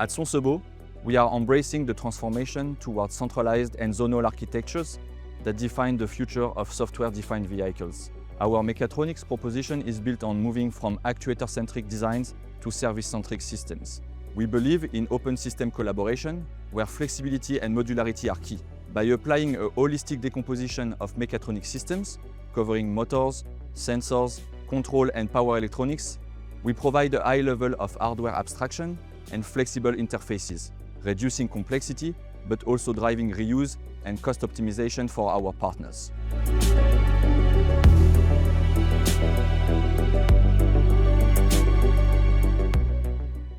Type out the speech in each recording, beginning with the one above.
At Sonceboz, we are embracing the transformation towards centralized and zonal architectures that define the future of software-defined vehicles. Our Mechatronics proposition is built on moving from actuator-centric designs to service-centric systems. We believe in open system collaboration, where flexibility and modularity are key. By applying a holistic decomposition of mechatronic systems, covering motors, sensors, control and power electronics, we provide a high level of hardware abstraction and flexible interfaces, reducing complexity, but also driving reuse and cost optimization for our partners.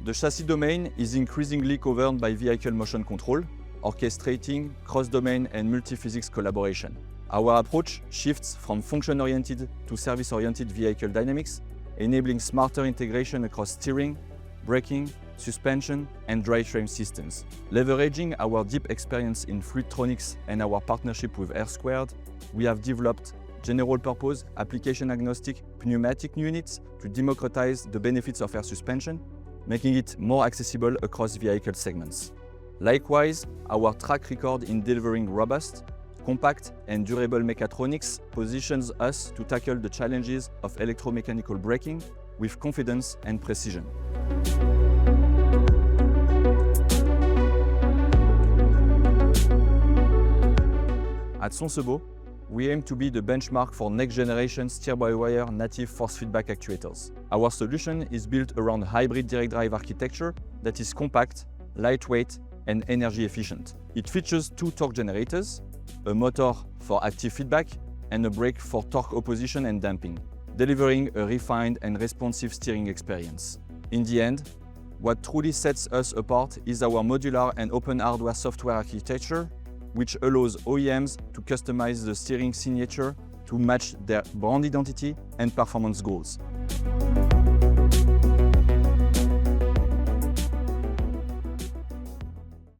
The chassis domain is increasingly covered by vehicle motion control, orchestrating cross-domain and multi-physics collaboration. Our approach shifts from function-oriented to service-oriented vehicle dynamics, enabling smarter integration across steering, braking, suspension, and drivetrain systems. Leveraging our deep experience in fluidtronics and our partnership with R², we have developed general-purpose, application-agnostic pneumatic units to democratize the benefits of air suspension, making it more accessible across vehicle segments. Likewise, our track record in delivering robust, compact and durable mechatronics positions us to tackle the challenges of electromechanical braking with confidence and precision. At Sonceboz, we aim to be the benchmark for next-generation steer-by-wire native force feedback actuators. Our solution is built around a hybrid direct drive architecture that is compact, lightweight, and energy efficient. It features 2 torque generators, a motor for active feedback, and a brake for torque opposition and damping, delivering a refined and responsive steering experience. In the end, what truly sets us apart is our modular and open hardware software architecture, which allows OEMs to customize the steering signature to match their brand identity and performance goals.